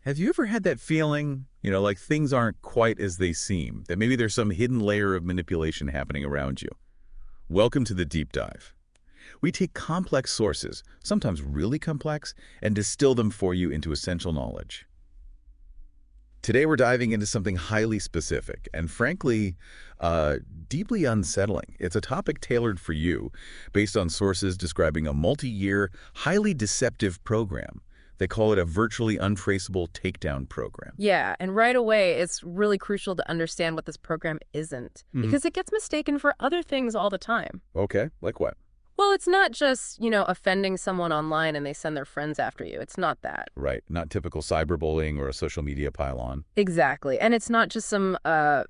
Have you ever had that feeling, like things aren't quite as they seem, that maybe there's some hidden layer of manipulation happening around you? Welcome to the Deep Dive. We take complex sources, sometimes really complex, and distill them for you into essential knowledge. Today we're diving into something highly specific and frankly, deeply unsettling. It's a topic tailored for you based on sources describing a multi-year, highly deceptive program. They call it a virtually untraceable takedown program. Yeah, and right away, it's really crucial to understand what this program isn't, Hmm. because it gets mistaken for other things all the time. Okay, like what? Well, it's not just, offending someone online and they send their friends after you. It's not that. Right, not typical cyberbullying or a social media pile-on. Exactly. And it's not just some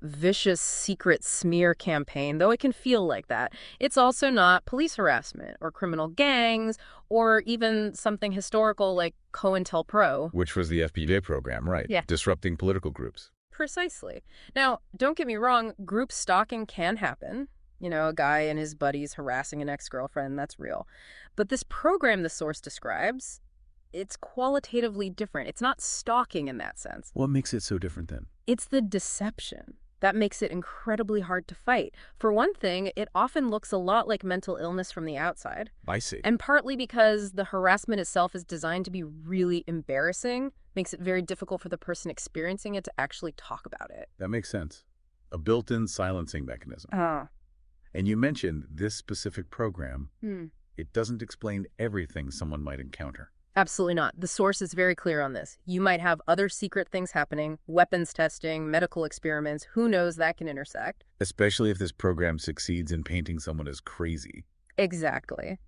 vicious secret smear campaign, though it can feel like that. It's also not police harassment or criminal gangs or even something historical like COINTELPRO. Which was the FPJ program, right? Yeah. Disrupting political groups. Precisely. Now, don't get me wrong, group stalking can happen. A guy and his buddies harassing an ex-girlfriend, that's real. But this program the source describes, it's qualitatively different. It's not stalking in that sense. What makes it so different then? It's the deception that makes it incredibly hard to fight. For one thing, it often looks a lot like mental illness from the outside. I see. And partly because the harassment itself is designed to be really embarrassing, makes it very difficult for the person experiencing it to actually talk about it. That makes sense. A built-in silencing mechanism. Oh. And you mentioned this specific program. Hmm. It doesn't explain everything someone might encounter. Absolutely not. The source is very clear on this. You might have other secret things happening, weapons testing, medical experiments. Who knows, that can intersect. Especially if this program succeeds in painting someone as crazy. Exactly.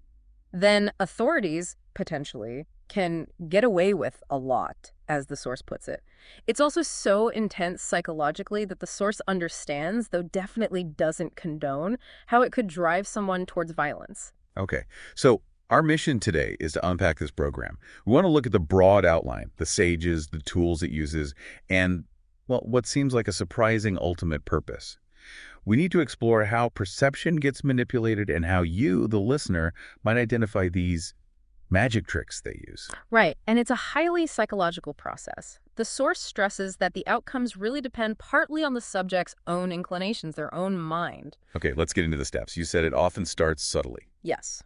Then authorities, potentially, can get away with a lot, as the source puts it. It's also so intense psychologically that the source understands, though definitely doesn't condone, how it could drive someone towards violence. Okay, so our mission today is to unpack this program. We want to look at the broad outline, the stages, the tools it uses, and, well, what seems like a surprising ultimate purpose. We need to explore how perception gets manipulated and how you, the listener, might identify these magic tricks they use. Right, and it's a highly psychological process. The source stresses that the outcomes really depend partly on the subject's own inclinations, their own mind. Okay, let's get into the steps. You said it often starts subtly. Yes.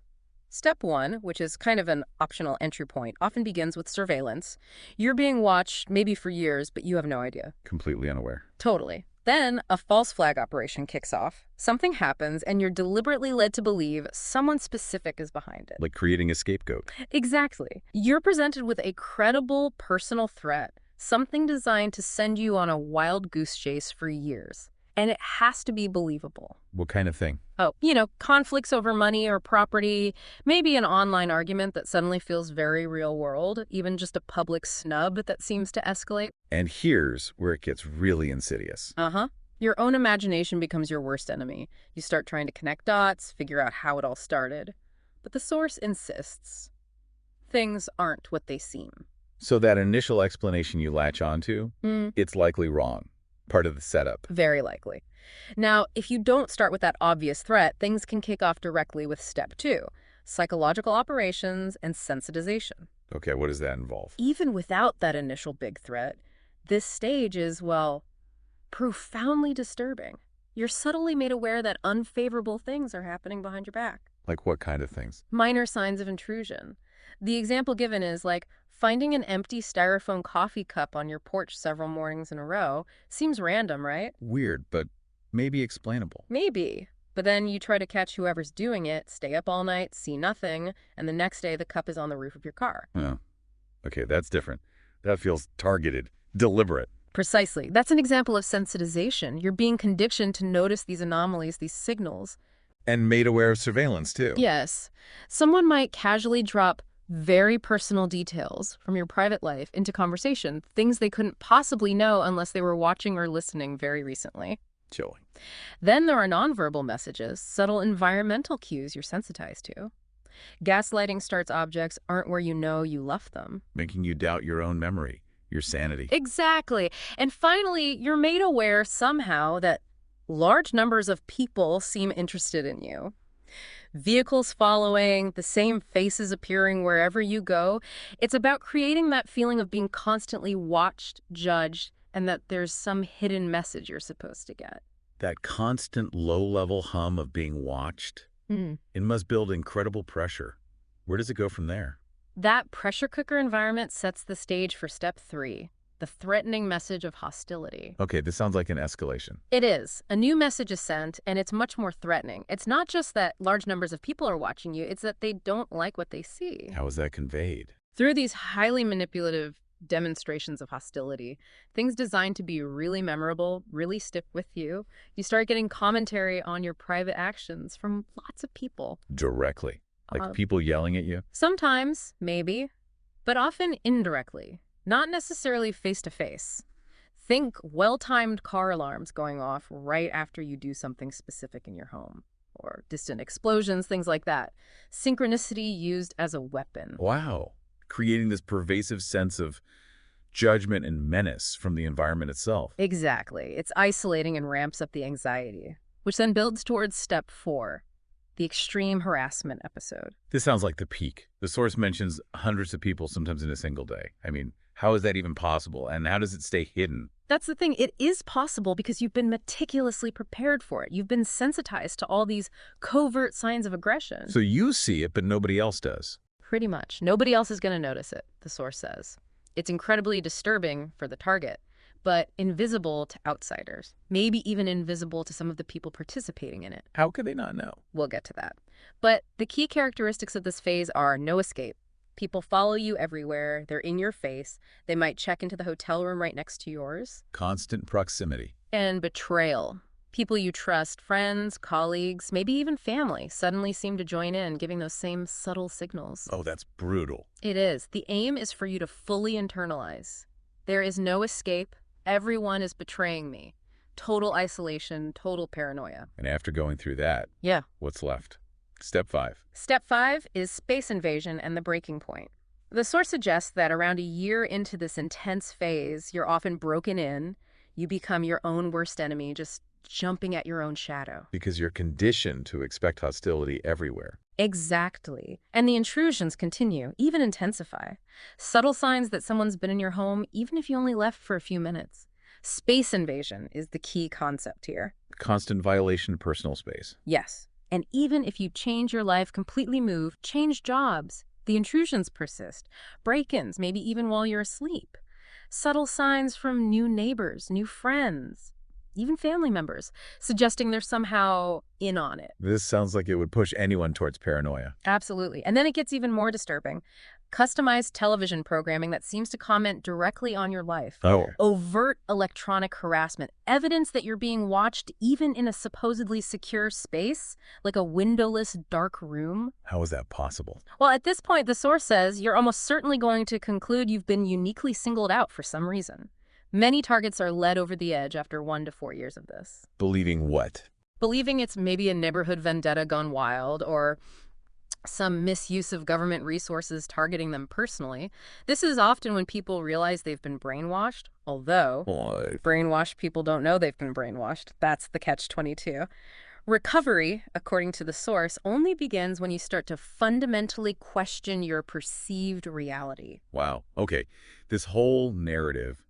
Step one, which is kind of an optional entry point, often begins with surveillance. You're being watched, maybe for years, but you have no idea. Completely unaware. Totally. Then a false flag operation kicks off. Something happens, and you're deliberately led to believe someone specific is behind it. Like creating a scapegoat. Exactly. You're presented with a credible personal threat, something designed to send you on a wild goose chase for years. And it has to be believable. What kind of thing? Oh, conflicts over money or property, maybe an online argument that suddenly feels very real world, even just a public snub that seems to escalate. And here's where it gets really insidious. Uh-huh. Your own imagination becomes your worst enemy. You start trying to connect dots, figure out how it all started. But the source insists. Things aren't what they seem. So that initial explanation you latch onto, it's likely wrong. Part of the setup. Very likely. Now, if you don't start with that obvious threat, things can kick off directly with step two, psychological operations and sensitization. Okay, what does that involve? Even without that initial big threat, this stage is, well, profoundly disturbing. You're subtly made aware that unfavorable things are happening behind your back. Like what kind of things? Minor signs of intrusion. The example given is like finding an empty styrofoam coffee cup on your porch several mornings in a row. Seems random, right? Weird, but maybe explainable. Maybe. But then you try to catch whoever's doing it, stay up all night, see nothing, and the next day the cup is on the roof of your car. Oh, okay, that's different. That feels targeted, deliberate. Precisely. That's an example of sensitization. You're being conditioned to notice these anomalies, these signals. And made aware of surveillance, too. Yes. Someone might casually drop very personal details from your private life into conversation, things they couldn't possibly know unless they were watching or listening very recently. Chilling. Then there are nonverbal messages, subtle environmental cues you're sensitized to. Gaslighting starts objects aren't where you know you left them. Making you doubt your own memory, your sanity. Exactly. And finally, you're made aware somehow that large numbers of people seem interested in you. Vehicles following, the same faces appearing wherever you go. It's about creating that feeling of being constantly watched, judged, and that there's some hidden message you're supposed to get. That constant low-level hum of being watched, it must build incredible pressure. Where does it go from there? That pressure cooker environment sets the stage for step 3, the threatening message of hostility. Okay, this sounds like an escalation. It is. A new message is sent, and it's much more threatening. It's not just that large numbers of people are watching you, it's that they don't like what they see. How is that conveyed? Through these highly manipulative demonstrations of hostility, things designed to be really memorable, really stick with you, you start getting commentary on your private actions from lots of people. Directly. Like Uh, people yelling at you? Sometimes, maybe, but often indirectly, not necessarily face-to-face. Think well-timed car alarms going off right after you do something specific in your home, or distant explosions, things like that. Synchronicity used as a weapon. Wow. Creating this pervasive sense of judgment and menace from the environment itself. Exactly. It's isolating and ramps up the anxiety, which then builds towards step 4, the extreme harassment episode. This sounds like the peak. The source mentions hundreds of people sometimes in a single day. I mean, how is that even possible? And how does it stay hidden? That's the thing. It is possible because you've been meticulously prepared for it. You've been sensitized to all these covert signs of aggression. So you see it, but nobody else does. Pretty much. Nobody else is going to notice it, the source says. It's incredibly disturbing for the target, but invisible to outsiders. Maybe even invisible to some of the people participating in it. How could they not know? We'll get to that. But the key characteristics of this phase are no escape. People follow you everywhere. They're in your face. They might check into the hotel room right next to yours. Constant proximity. And betrayal. People you trust, friends, colleagues, maybe even family, suddenly seem to join in, giving those same subtle signals. Oh, that's brutal. It is. The aim is for you to fully internalize. There is no escape. Everyone is betraying me. Total isolation, total paranoia. And after going through that, Yeah. what's left? Step 5. Step 5 is space invasion and the breaking point. The source suggests that around a year into this intense phase, you're often broken in. You become your own worst enemy, just jumping at your own shadow. Because you're conditioned to expect hostility everywhere. Exactly. And the intrusions continue, even intensify. Subtle signs that someone's been in your home, even if you only left for a few minutes. Space invasion is the key concept here. Constant violation of personal space. Yes. And even if you change your life, completely move, change jobs, the intrusions persist. Break-ins, maybe even while you're asleep. Subtle signs from new neighbors, new friends, even family members, suggesting they're somehow in on it. This sounds like it would push anyone towards paranoia. Absolutely. And then it gets even more disturbing. Customized television programming that seems to comment directly on your life. Oh. Overt electronic harassment. Evidence that you're being watched even in a supposedly secure space, like a windowless dark room. How is that possible? Well, at this point, the source says you're almost certainly going to conclude you've been uniquely singled out for some reason. Many targets are led over the edge after 1 to 4 years of this. Believing what? Believing it's maybe a neighborhood vendetta gone wild or some misuse of government resources targeting them personally. This is often when people realize they've been brainwashed, although brainwashed people don't know they've been brainwashed. That's the catch-22. Recovery, according to the source, only begins when you start to fundamentally question your perceived reality. Wow. Okay. This whole narrative,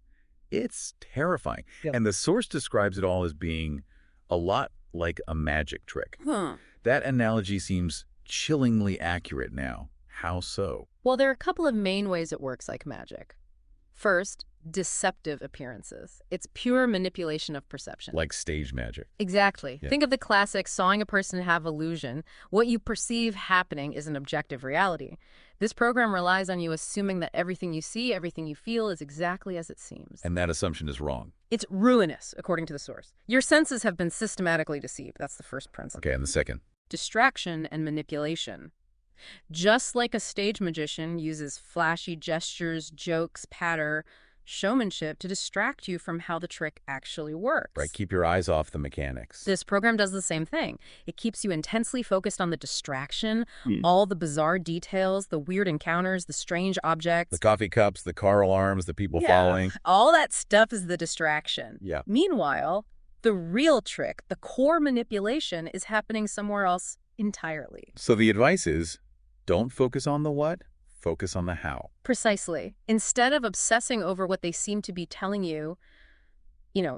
it's terrifying. Yep. And the source describes it all as being a lot like a magic trick. That analogy seems chillingly accurate now. How so? Well, there are a couple of main ways it works like magic. First, deceptive appearances. It's pure manipulation of perception. Like stage magic. Exactly. Yeah. Think of the classic sawing a person have illusion. What you perceive happening is an objective reality. This program relies on you assuming that everything you see, everything you feel is exactly as it seems. And that assumption is wrong. It's ruinous, according to the source. Your senses have been systematically deceived. That's the first principle. Okay, and the second? Distraction and manipulation. Just like a stage magician uses flashy gestures, jokes, patter, showmanship to distract you from how the trick actually works. Right, keep your eyes off the mechanics. This program does the same thing. It keeps you intensely focused on the distraction, all the bizarre details, the weird encounters, the strange objects. The coffee cups, the car alarms, the people following. All that stuff is the distraction. Yeah. Meanwhile, the real trick, the core manipulation, is happening somewhere else entirely. So the advice is, don't focus on the what, focus on the how. Precisely. Instead of obsessing over what they seem to be telling you,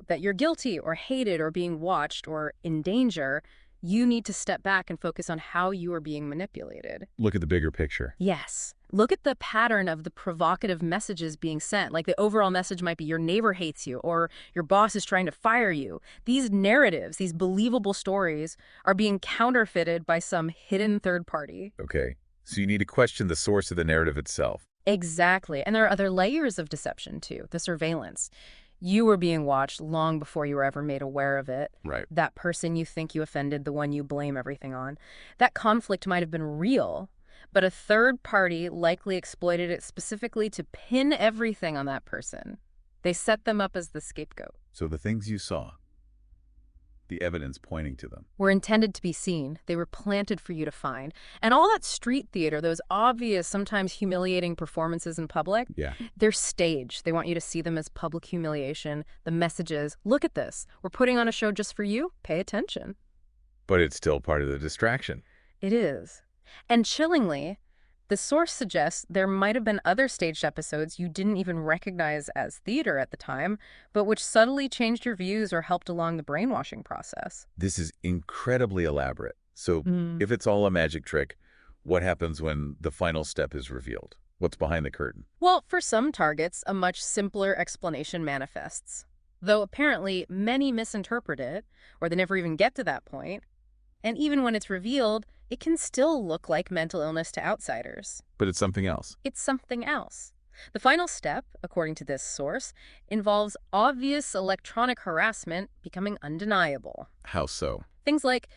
that you're guilty or hated or being watched or in danger, you need to step back and focus on how you are being manipulated. Look at the bigger picture. Yes. Look at the pattern of the provocative messages being sent. Like the overall message might be your neighbor hates you or your boss is trying to fire you. These narratives, these believable stories, are being counterfeited by some hidden third party. Okay, so you need to question the source of the narrative itself. Exactly. And there are other layers of deception, too. The surveillance. You were being watched long before you were ever made aware of it. Right. That person you think you offended, the one you blame everything on. That conflict might have been real, but a third party likely exploited it specifically to pin everything on that person. They set them up as the scapegoat. So the things you saw, the evidence pointing to them. Were intended to be seen. They were planted for you to find. And all that street theater, those obvious, sometimes humiliating performances in public, Yeah. they're staged. They want you to see them as public humiliation. The messages, look at this. We're putting on a show just for you. Pay attention. But it's still part of the distraction. It is. And chillingly, the source suggests there might have been other staged episodes you didn't even recognize as theater at the time, but which subtly changed your views or helped along the brainwashing process. This is incredibly elaborate. So Mm. if it's all a magic trick, what happens when the final step is revealed? What's behind the curtain? Well, for some targets, a much simpler explanation manifests. Though apparently many misinterpret it, or they never even get to that point. And even when it's revealed, it can still look like mental illness to outsiders. But it's something else. It's something else. The final step, according to this source, involves obvious electronic harassment becoming undeniable. How so? Things like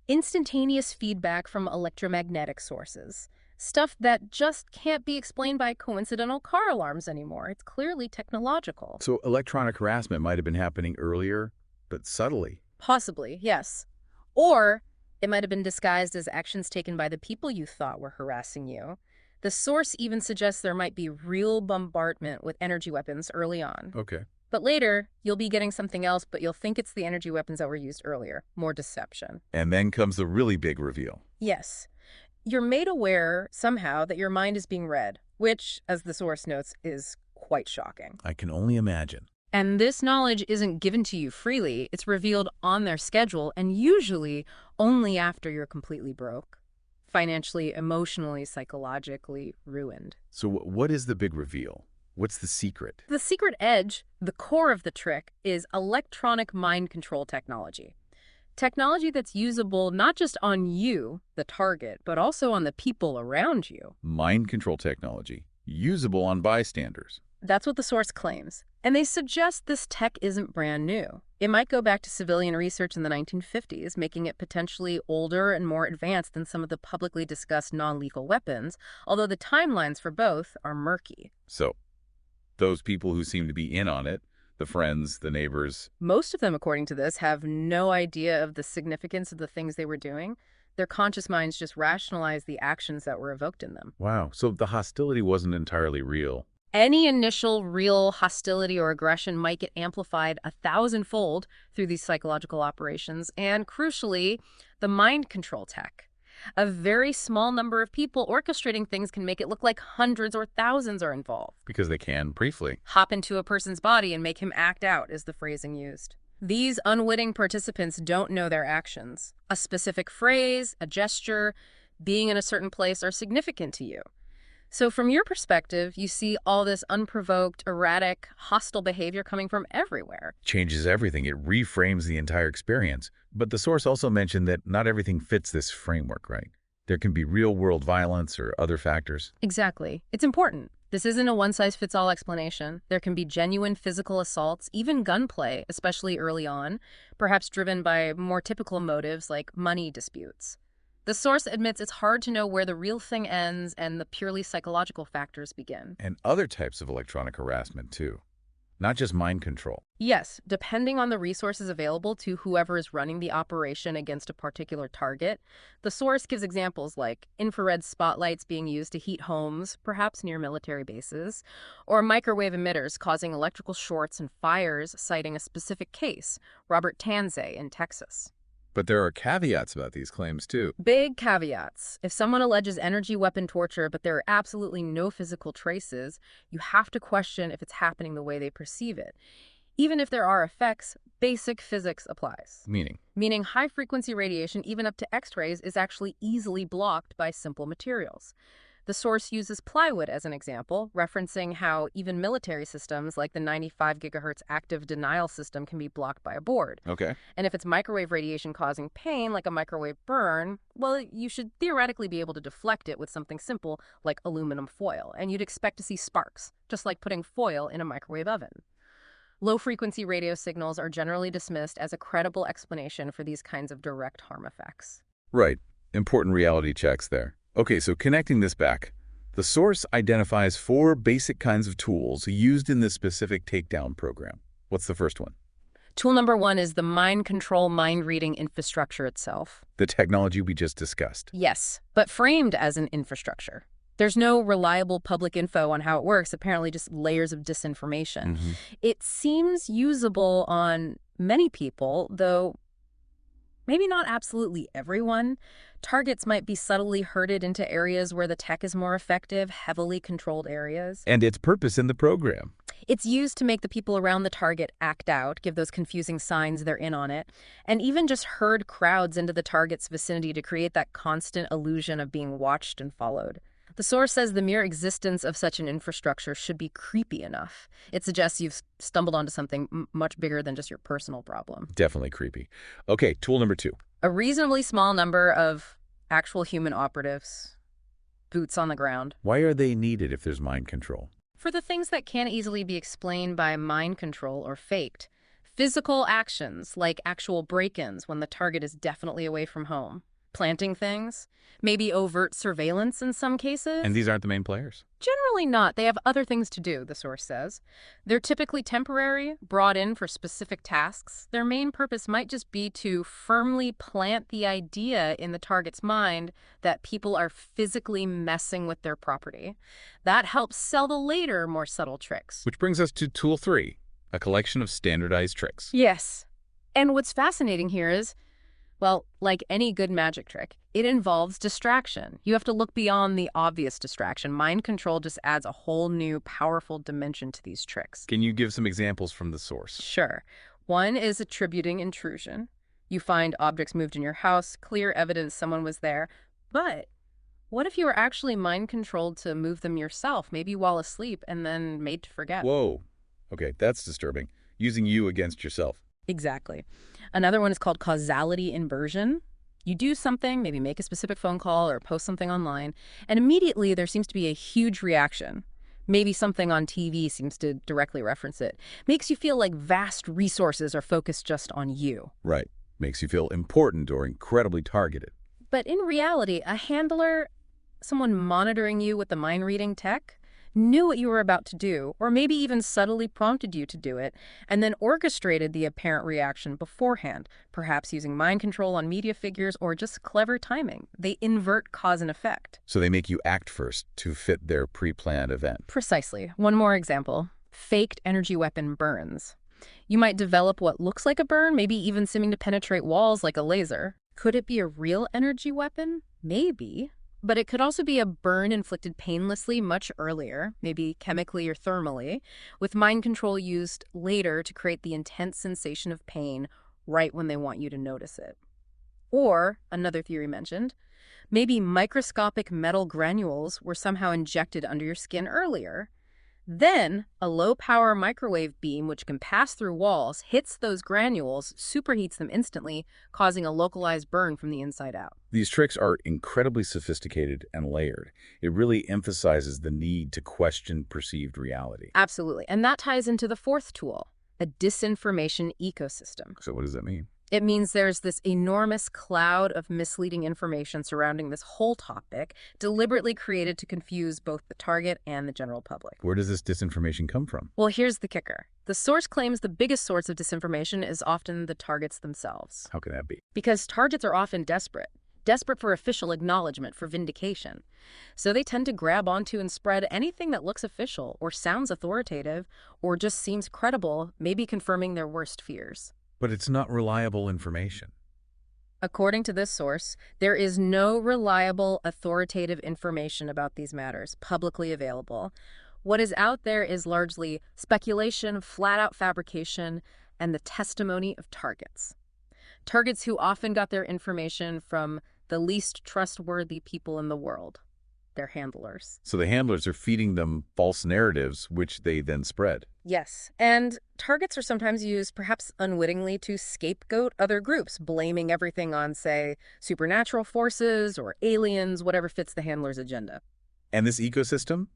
instantaneous feedback from electromagnetic sources. Stuff that just can't be explained by coincidental car alarms anymore. It's clearly technological. So electronic harassment might have been happening earlier, but subtly. Possibly, yes. Or it might have been disguised as actions taken by the people you thought were harassing you. The source even suggests there might be real bombardment with energy weapons early on. Okay. But later, you'll be getting something else, but you'll think it's the energy weapons that were used earlier. More deception. And then comes the really big reveal. Yes. You're made aware somehow that your mind is being read, which, as the source notes, is quite shocking. I can only imagine. And this knowledge isn't given to you freely. It's revealed on their schedule, and usually only after you're completely broke. Financially, emotionally, psychologically ruined. So what is the big reveal? What's the secret? The secret edge, the core of the trick, is electronic mind control technology. Technology that's usable not just on you, the target, but also on the people around you. Mind control technology, usable on bystanders. That's what the source claims. And they suggest this tech isn't brand new. It might go back to civilian research in the 1950s, making it potentially older and more advanced than some of the publicly discussed non-lethal weapons, although the timelines for both are murky. So, those people who seem to be in on it, the friends, the neighbors. Most of them, according to this, have no idea of the significance of the things they were doing. Their conscious minds just rationalize the actions that were evoked in them. Wow, so the hostility wasn't entirely real. Any initial real hostility or aggression might get amplified 1,000-fold through these psychological operations, and crucially, the mind control tech. A very small number of people orchestrating things can make it look like hundreds or thousands are involved. Because they can, briefly. Hop into a person's body and make him act out is the phrasing used. These unwitting participants don't know their actions. A specific phrase, a gesture, being in a certain place are significant to you. So from your perspective, you see all this unprovoked, erratic, hostile behavior coming from everywhere. Changes everything. It reframes the entire experience. But the source also mentioned that not everything fits this framework, right? There can be real-world violence or other factors. Exactly. It's important. This isn't a one-size-fits-all explanation. There can be genuine physical assaults, even gunplay, especially early on, perhaps driven by more typical motives like money disputes. The source admits it's hard to know where the real thing ends and the purely psychological factors begin. And other types of electronic harassment, too. Not just mind control. Yes, depending on the resources available to whoever is running the operation against a particular target, the source gives examples like infrared spotlights being used to heat homes, perhaps near military bases, or microwave emitters causing electrical shorts and fires, citing a specific case, Robert Tanzay in Texas. But there are caveats about these claims, too. Big caveats. If someone alleges energy weapon torture, but there are absolutely no physical traces, you have to question if it's happening the way they perceive it. Even if there are effects, basic physics applies. Meaning high-frequency radiation, even up to X-rays, is actually easily blocked by simple materials. The source uses plywood as an example, referencing how even military systems like the 95 gigahertz active denial system can be blocked by a board. Okay. And if it's microwave radiation causing pain, like a microwave burn, well, you should theoretically be able to deflect it with something simple like aluminum foil, and you'd expect to see sparks, just like putting foil in a microwave oven. Low-frequency radio signals are generally dismissed as a credible explanation for these kinds of direct harm effects. Right. Important reality checks there. Okay, so connecting this back, the source identifies 4 basic kinds of tools used in this specific takedown program. What's the first one? Tool number 1 is the mind control, mind reading infrastructure itself. The technology we just discussed. Yes, but framed as an infrastructure. There's no reliable public info on how it works, apparently just layers of disinformation. It seems usable on many people, though maybe not absolutely everyone. Targets might be subtly herded into areas where the tech is more effective, heavily controlled areas. And its purpose in the program. It's used to make the people around the target act out, give those confusing signs they're in on it, and even just herd crowds into the target's vicinity to create that constant illusion of being watched and followed. The source says the mere existence of such an infrastructure should be creepy enough. It suggests you've stumbled onto something much bigger than just your personal problem. Definitely creepy. Okay, tool number 2. A reasonably small number of actual human operatives, boots on the ground. Why are they needed if there's mind control? For the things that can't easily be explained by mind control or faked. Physical actions, like actual break-ins when the target is definitely away from home. Planting things, maybe overt surveillance in some cases. And these aren't the main players? Generally not. They have other things to do, the source says. They're typically temporary, brought in for specific tasks. Their main purpose might just be to firmly plant the idea in the target's mind that people are physically messing with their property. That helps sell the later, more subtle tricks. Which brings us to tool 3, a collection of standardized tricks. Yes. And what's fascinating here is, well, like any good magic trick, it involves distraction. You have to look beyond the obvious distraction. Mind control just adds a whole new, powerful dimension to these tricks. Can you give some examples from the source? Sure. One is attributing intrusion. You find objects moved in your house, clear evidence someone was there. But what if you were actually mind controlled to move them yourself, maybe while asleep, and then made to forget? Whoa. Okay, that's disturbing. Using you against yourself. Exactly. Another one is called causality inversion. You do something, maybe make a specific phone call or post something online, and immediately there seems to be a huge reaction. Maybe something on TV seems to directly reference it. Makes you feel like vast resources are focused just on you. Right. Makes you feel important or incredibly targeted. But in reality, a handler, someone monitoring you with the mind-reading tech, knew what you were about to do, or maybe even subtly prompted you to do it, and then orchestrated the apparent reaction beforehand, perhaps using mind control on media figures or just clever timing. They invert cause and effect. So they make you act first to fit their pre-planned event. Precisely. One more example. Faked energy weapon burns. You might develop what looks like a burn, maybe even seeming to penetrate walls like a laser. Could it be a real energy weapon? Maybe. But it could also be a burn inflicted painlessly much earlier, maybe chemically or thermally, with mind control used later to create the intense sensation of pain right when they want you to notice it. Or, another theory mentioned, maybe microscopic metal granules were somehow injected under your skin earlier. Then, a low-power microwave beam, which can pass through walls, hits those granules, superheats them instantly, causing a localized burn from the inside out. These tricks are incredibly sophisticated and layered. It really emphasizes the need to question perceived reality. Absolutely. And that ties into the fourth tool, a disinformation ecosystem. So what does that mean? It means there's this enormous cloud of misleading information surrounding this whole topic, deliberately created to confuse both the target and the general public. Where does this disinformation come from? Well, here's the kicker. The source claims the biggest source of disinformation is often the targets themselves. How can that be? Because targets are often desperate for official acknowledgement, for vindication. So they tend to grab onto and spread anything that looks official or sounds authoritative or just seems credible, maybe confirming their worst fears. But it's not reliable information. According to this source, there is no reliable, authoritative information about these matters publicly available. What is out there is largely speculation, flat-out fabrication, and the testimony of targets. Targets who often got their information from the least trustworthy people in the world, their handlers. So the handlers are feeding them false narratives, which they then spread. Yes, and targets are sometimes used, perhaps unwittingly, to scapegoat other groups, blaming everything on, say, supernatural forces or aliens, whatever fits the handler's agenda. And this ecosystem,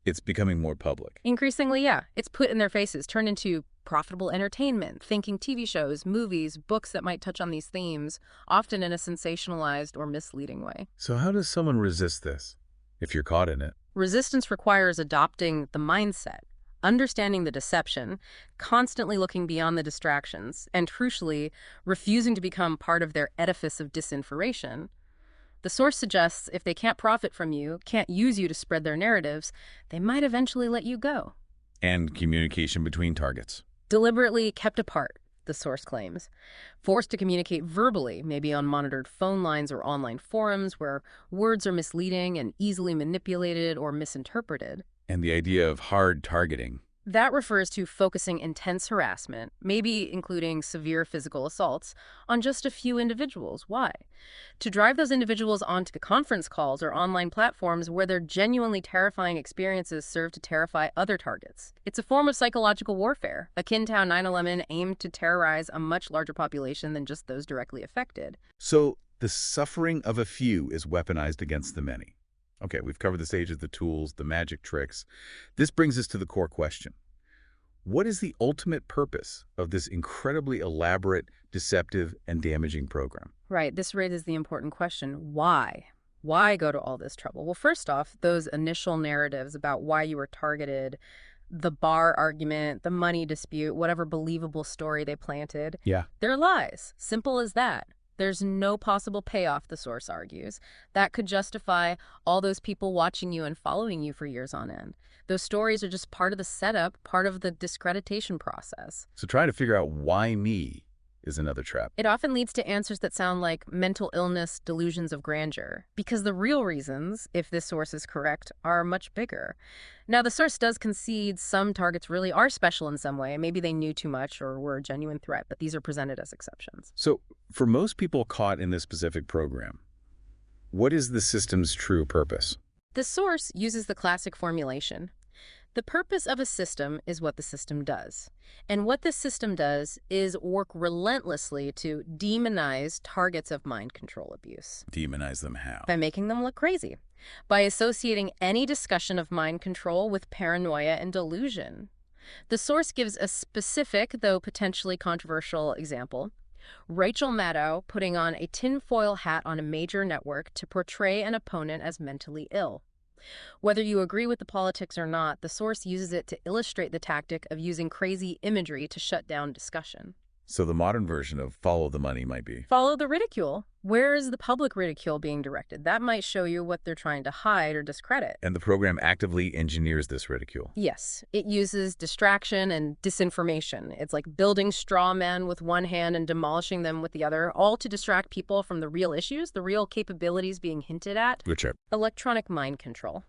it's becoming more public. Increasingly, yeah, it's put in their faces, turned into profitable entertainment, thinking TV shows, movies, books that might touch on these themes, often in a sensationalized or misleading way. So how does someone resist this if you're caught in it? Resistance requires adopting the mindset, understanding the deception, constantly looking beyond the distractions, and crucially, refusing to become part of their edifice of disinformation. The source suggests if they can't profit from you, can't use you to spread their narratives, they might eventually let you go. And communication between targets. Deliberately kept apart, the source claims. Forced to communicate verbally, maybe on monitored phone lines or online forums where words are misleading and easily manipulated or misinterpreted. And the idea of hard targeting. That refers to focusing intense harassment, maybe including severe physical assaults, on just a few individuals. Why? To drive those individuals onto conference calls or online platforms where their genuinely terrifying experiences serve to terrify other targets. It's a form of psychological warfare, akin to how 9/11 aimed to terrorize a much larger population than just those directly affected. So the suffering of a few is weaponized against the many. Okay, we've covered the stages, the tools, the magic tricks. This brings us to the core question. What is the ultimate purpose of this incredibly elaborate, deceptive, and damaging program? Right, this raises the important question, why? Why go to all this trouble? Well, first off, those initial narratives about why you were targeted, the bar argument, the money dispute, whatever believable story they planted, Yeah. they're lies. Simple as that. There's no possible payoff, the source argues, that could justify all those people watching you and following you for years on end. Those stories are just part of the setup, part of the discreditation process. So trying to figure out why me is another trap. It often leads to answers that sound like mental illness, delusions of grandeur, because the real reasons, if this source is correct, are much bigger. Now, the source does concede some targets really are special in some way. Maybe they knew too much or were a genuine threat, but these are presented as exceptions. So for most people caught in this specific program, what is the system's true purpose? The source uses the classic formulation. The purpose of a system is what the system does. And what this system does is work relentlessly to demonize targets of mind control abuse. Demonize them how? By making them look crazy. By associating any discussion of mind control with paranoia and delusion. The source gives a specific, though potentially controversial, example. Rachel Maddow putting on a tinfoil hat on a major network to portray an opponent as mentally ill. Whether you agree with the politics or not, the source uses it to illustrate the tactic of using crazy imagery to shut down discussion. So the modern version of follow the money might be. Follow the ridicule. Where is the public ridicule being directed? That might show you what they're trying to hide or discredit. And the program actively engineers this ridicule. Yes, it uses distraction and disinformation. It's like building straw men with one hand and demolishing them with the other, all to distract people from the real issues, the real capabilities being hinted at. Which are? Electronic mind control.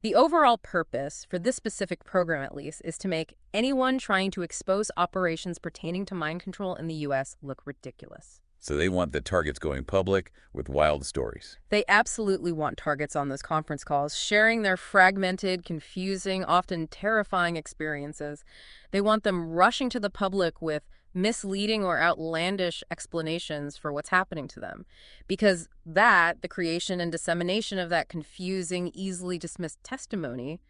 The overall purpose, for this specific program at least, is to make anyone trying to expose operations pertaining to mind control in the U.S. look ridiculous. So they want the targets going public with wild stories. They absolutely want targets on those conference calls, sharing their fragmented, confusing, often terrifying experiences. They want them rushing to the public with misleading or outlandish explanations for what's happening to them. Because the creation and dissemination of that confusing, easily dismissed testimony,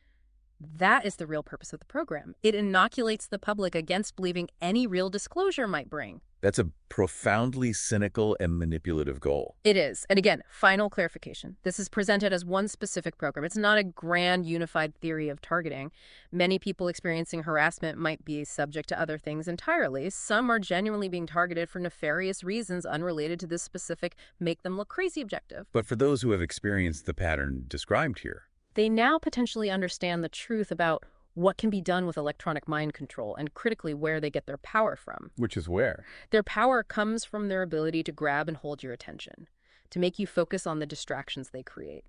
that is the real purpose of the program. It inoculates the public against believing any real disclosure might bring. That's a profoundly cynical and manipulative goal. It is. And again, final clarification. This is presented as one specific program. It's not a grand unified theory of targeting. Many people experiencing harassment might be subject to other things entirely. Some are genuinely being targeted for nefarious reasons unrelated to this specific make them look crazy objective. But for those who have experienced the pattern described here, they now potentially understand the truth about what can be done with electronic mind control and critically where they get their power from. Which is where? Their power comes from their ability to grab and hold your attention, to make you focus on the distractions they create.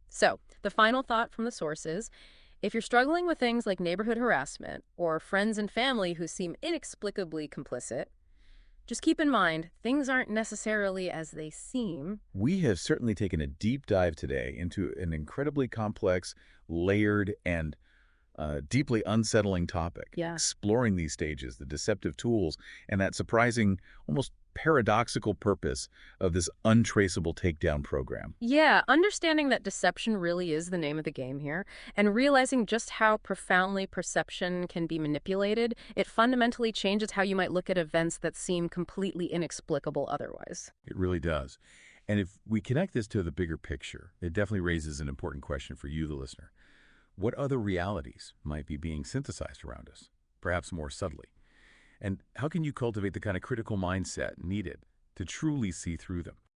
So, the final thought from the source is, if you're struggling with things like neighborhood harassment or friends and family who seem inexplicably complicit, just keep in mind, things aren't necessarily as they seem. We have certainly taken a deep dive today into an incredibly complex, layered, and deeply unsettling topic, Yeah. exploring these stages, the deceptive tools, and that surprising, almost paradoxical purpose of this untraceable takedown program. Yeah, understanding that deception really is the name of the game here, and realizing just how profoundly perception can be manipulated, it fundamentally changes how you might look at events that seem completely inexplicable otherwise. It really does. And if we connect this to the bigger picture, it definitely raises an important question for you, the listener. What other realities might be being synthesized around us, perhaps more subtly? And how can you cultivate the kind of critical mindset needed to truly see through them?